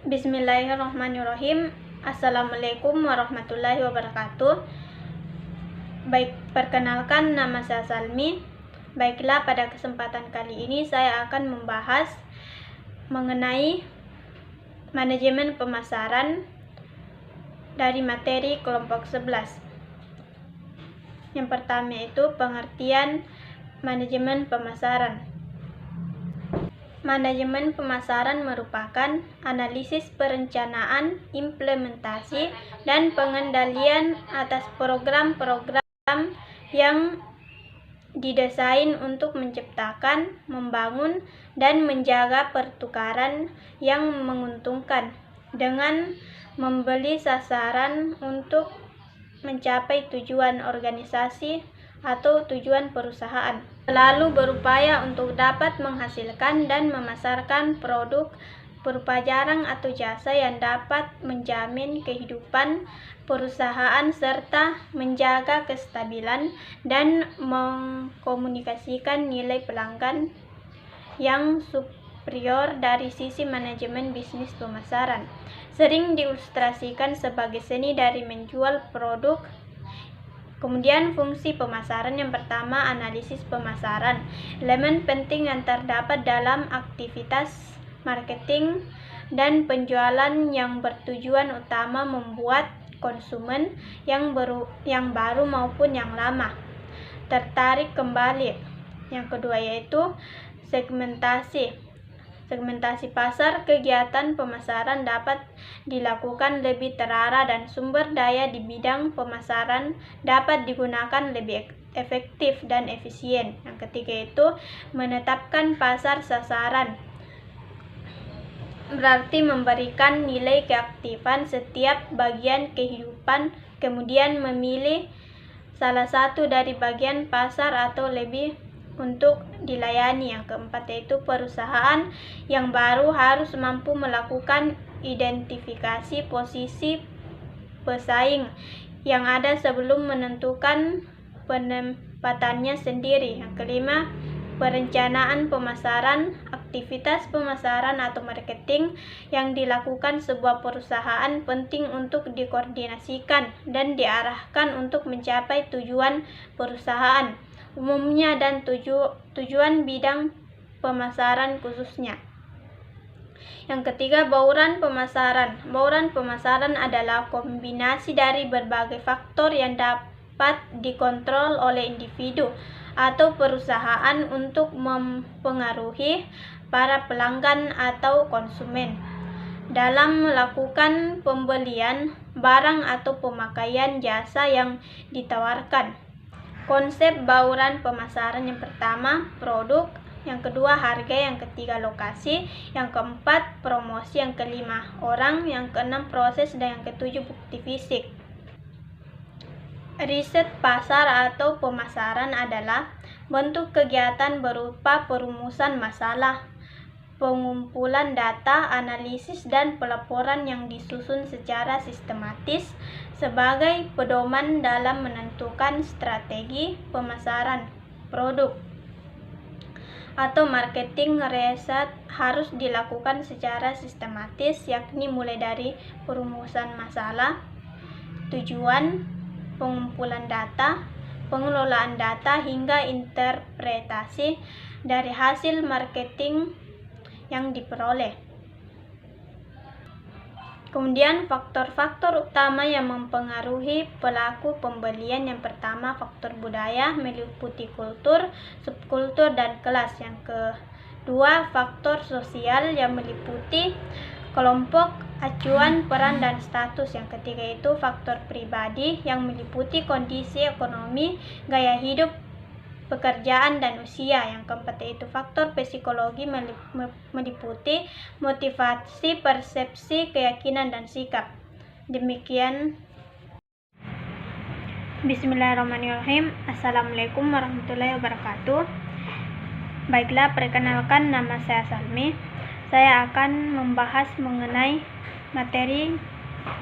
Bismillahirrahmanirrahim. Assalamualaikum warahmatullahi wabarakatuh. Baik, perkenalkan, nama saya Salmi. Baiklah, pada kesempatan kali ini saya akan membahas mengenai manajemen pemasaran dari materi kelompok 11. Yang pertama itu pengertian manajemen pemasaran. Manajemen pemasaran merupakan analisis perencanaan, implementasi, dan pengendalian atas program-program yang didesain untuk menciptakan, membangun, dan menjaga pertukaran yang menguntungkan dengan membeli sasaran untuk mencapai tujuan organisasi atau tujuan perusahaan, selalu berupaya untuk dapat menghasilkan dan memasarkan produk berupa barang atau jasa yang dapat menjamin kehidupan perusahaan serta menjaga kestabilan dan mengkomunikasikan nilai pelanggan yang superior. Dari sisi manajemen bisnis pemasaran sering diilustrasikan sebagai seni dari menjual produk. Kemudian fungsi pemasaran yang pertama, analisis pemasaran. Elemen penting yang terdapat dalam aktivitas marketing dan penjualan yang bertujuan utama membuat konsumen yang baru maupun yang lama tertarik kembali. Yang kedua yaitu segmentasi. Segmentasi pasar. Kegiatan pemasaran dapat dilakukan lebih terarah dan sumber daya di bidang pemasaran dapat digunakan lebih efektif dan efisien. Yang ketiga itu menetapkan pasar sasaran. Berarti memberikan nilai keaktifan setiap bagian kehidupan, kemudian memilih salah satu dari bagian pasar atau lebih untuk dilayani. Yang keempat yaitu perusahaan yang baru harus mampu melakukan identifikasi posisi pesaing yang ada sebelum menentukan penempatannya sendiri. Yang kelima, perencanaan pemasaran. Aktivitas pemasaran atau marketing yang dilakukan sebuah perusahaan penting untuk dikoordinasikan dan diarahkan untuk mencapai tujuan perusahaan umumnya dan tujuan bidang pemasaran khususnya. Yang ketiga, bauran pemasaran. Bauran pemasaran adalah kombinasi dari berbagai faktor yang dapat dikontrol oleh individu atau perusahaan untuk mempengaruhi para pelanggan atau konsumen dalam melakukan pembelian barang atau pemakaian jasa yang ditawarkan. Konsep bauran pemasaran yang pertama, produk. Yang kedua, harga. Yang ketiga, lokasi. Yang keempat, promosi. Yang kelima, orang. Yang keenam, proses. Dan yang ketujuh, bukti fisik. Riset pasar atau pemasaran adalah bentuk kegiatan berupa perumusan masalah, pengumpulan data, analisis, dan pelaporan yang disusun secara sistematis sebagai pedoman dalam menentukan strategi pemasaran produk atau marketing. Riset harus dilakukan secara sistematis, yakni mulai dari perumusan masalah, tujuan, pengumpulan data, pengelolaan data, hingga interpretasi dari hasil marketing yang diperoleh. Kemudian faktor-faktor utama yang mempengaruhi pelaku pembelian. Yang pertama, faktor budaya meliputi kultur, subkultur, dan kelas. Yang kedua, faktor sosial yang meliputi kelompok, acuan, peran, dan status. Yang ketiga itu faktor pribadi yang meliputi kondisi ekonomi, gaya hidup, pekerjaan, dan usia. Yang keempat yaitu faktor psikologi meliputi motivasi, persepsi, keyakinan, dan sikap. Demikian. Bismillahirrahmanirrahim. Assalamualaikum warahmatullahi wabarakatuh. Baiklah, perkenalkan, nama saya Salmi. Saya akan membahas mengenai materi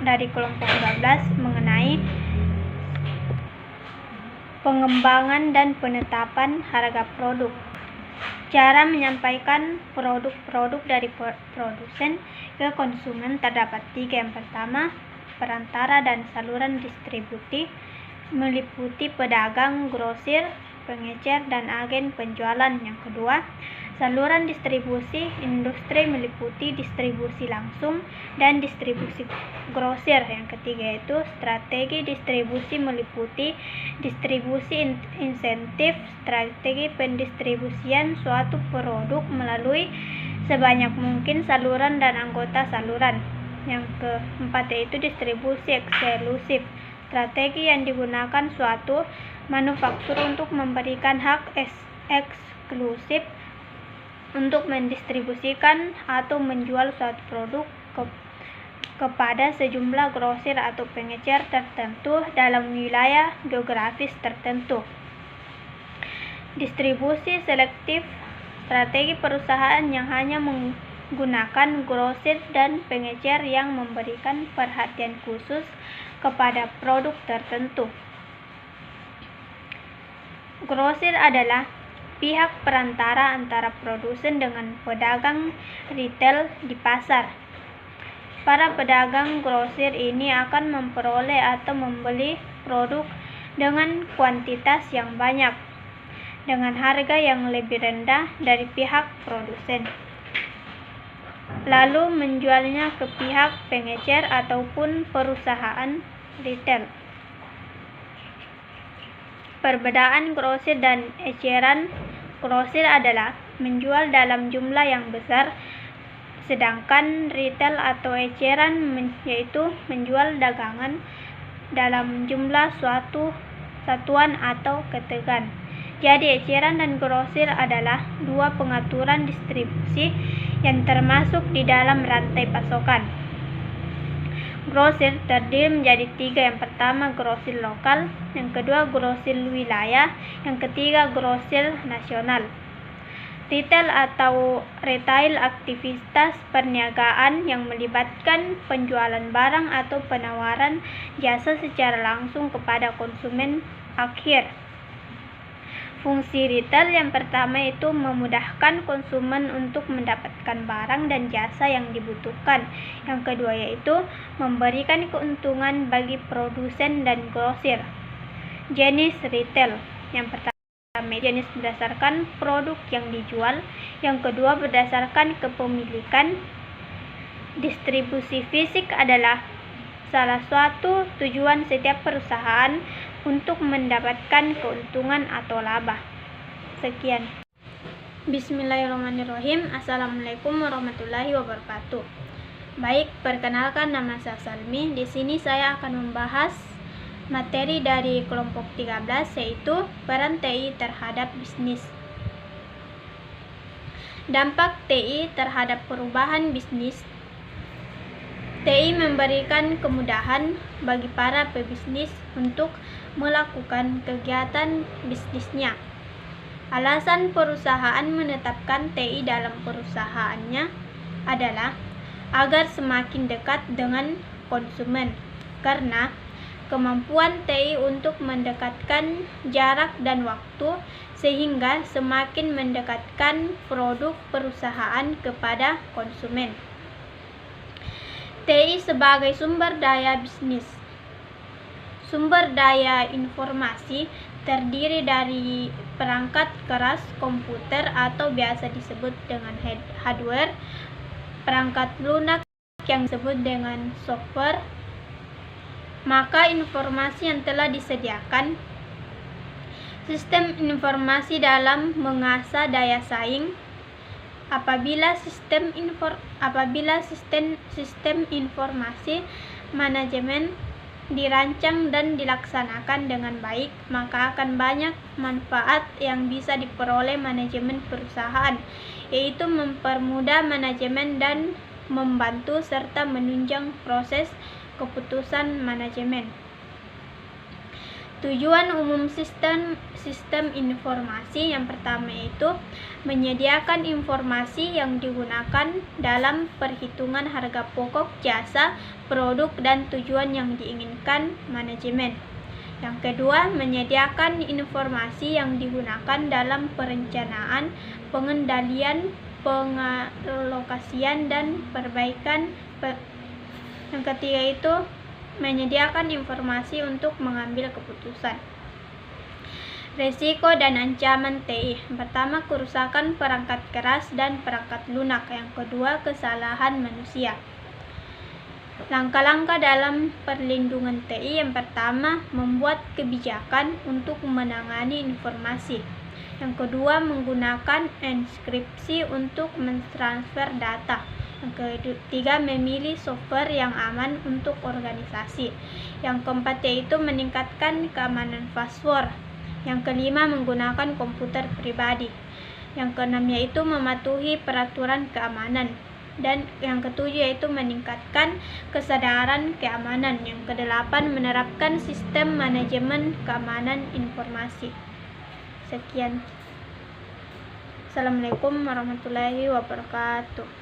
dari kelompok 12 mengenai pengembangan dan penetapan harga produk. Cara menyampaikan produk-produk dari produsen ke konsumen terdapat 3. Yang pertama, perantara dan saluran distribusi meliputi pedagang, grosir, pengecer, dan agen penjualan. Yang kedua, saluran distribusi industri meliputi distribusi langsung dan distribusi grosir. Yang ketiga yaitu strategi distribusi meliputi distribusi insentif, strategi pendistribusian suatu produk melalui sebanyak mungkin saluran dan anggota saluran. Yang keempat yaitu distribusi eksklusif, strategi yang digunakan suatu manufaktur untuk memberikan hak eksklusif untuk mendistribusikan atau menjual suatu produk kepada sejumlah grosir atau pengecer tertentu dalam wilayah geografis tertentu. Distribusi selektif, strategi perusahaan yang hanya menggunakan grosir dan pengecer yang memberikan perhatian khusus kepada produk tertentu. Grosir adalah pihak perantara antara produsen dengan pedagang retail di pasar. Para pedagang grosir ini akan memperoleh atau membeli produk dengan kuantitas yang banyak dengan harga yang lebih rendah dari pihak produsen, lalu menjualnya ke pihak pengecer ataupun perusahaan retail. Perbedaan grosir dan eceran. Grosir adalah menjual dalam jumlah yang besar, sedangkan retail atau eceran yaitu menjual dagangan dalam jumlah suatu satuan atau ketegan. Jadi eceran dan grosir adalah dua pengaturan distribusi yang termasuk di dalam rantai pasokan. Grosir terdiri menjadi 3. Yang pertama grosir lokal, yang kedua grosir wilayah, yang ketiga grosir nasional. Retail atau retail aktivitas perniagaan yang melibatkan penjualan barang atau penawaran jasa secara langsung kepada konsumen akhir. Fungsi retail yang pertama itu memudahkan konsumen untuk mendapatkan barang dan jasa yang dibutuhkan. Yang kedua yaitu memberikan keuntungan bagi produsen dan grosir. Jenis retail. Yang pertama jenis berdasarkan produk yang dijual. Yang kedua berdasarkan kepemilikan. Distribusi fisik adalah salah satu tujuan setiap perusahaan untuk mendapatkan keuntungan atau laba. Sekian. Bismillahirrahmanirrahim. Assalamualaikum warahmatullahi wabarakatuh. Baik, perkenalkan nama saya Salmi. Di sini saya akan membahas materi dari kelompok 13 yaitu peran TI terhadap bisnis. Dampak TI terhadap perubahan bisnis. TI memberikan kemudahan bagi para pebisnis untuk melakukan kegiatan bisnisnya. Alasan perusahaan menetapkan TI dalam perusahaannya adalah agar semakin dekat dengan konsumen, karena kemampuan TI untuk mendekatkan jarak dan waktu sehingga semakin mendekatkan produk perusahaan kepada konsumen. TI sebagai sumber daya bisnis. Sumber daya informasi terdiri dari perangkat keras komputer atau biasa disebut dengan hardware, perangkat lunak yang disebut dengan software, maka informasi yang telah disediakan, sistem informasi dalam mengasah daya saing. Apabila sistem informasi manajemen dirancang dan dilaksanakan dengan baik, maka akan banyak manfaat yang bisa diperoleh manajemen perusahaan, yaitu mempermudah manajemen dan membantu serta menunjang proses keputusan manajemen. Tujuan umum sistem informasi yang pertama itu menyediakan informasi yang digunakan dalam perhitungan harga pokok jasa, produk, dan tujuan yang diinginkan manajemen. Yang kedua, menyediakan informasi yang digunakan dalam perencanaan pengendalian, pengalokasian, dan perbaikan. Yang ketiga itu menyediakan informasi untuk mengambil keputusan. Risiko dan ancaman TI. Pertama, kerusakan perangkat keras dan perangkat lunak. Yang kedua, kesalahan manusia. Langkah-langkah dalam perlindungan TI. Yang pertama, membuat kebijakan untuk menangani informasi. Yang kedua, menggunakan enkripsi untuk mentransfer data. Yang ketiga, memilih software yang aman untuk organisasi. Yang keempat yaitu meningkatkan keamanan password. Yang kelima, menggunakan komputer pribadi. Yang keenam yaitu mematuhi peraturan keamanan. Dan yang ketujuh yaitu meningkatkan kesadaran keamanan. Yang kedelapan, menerapkan sistem manajemen keamanan informasi. Sekian. Assalamualaikum warahmatullahi wabarakatuh.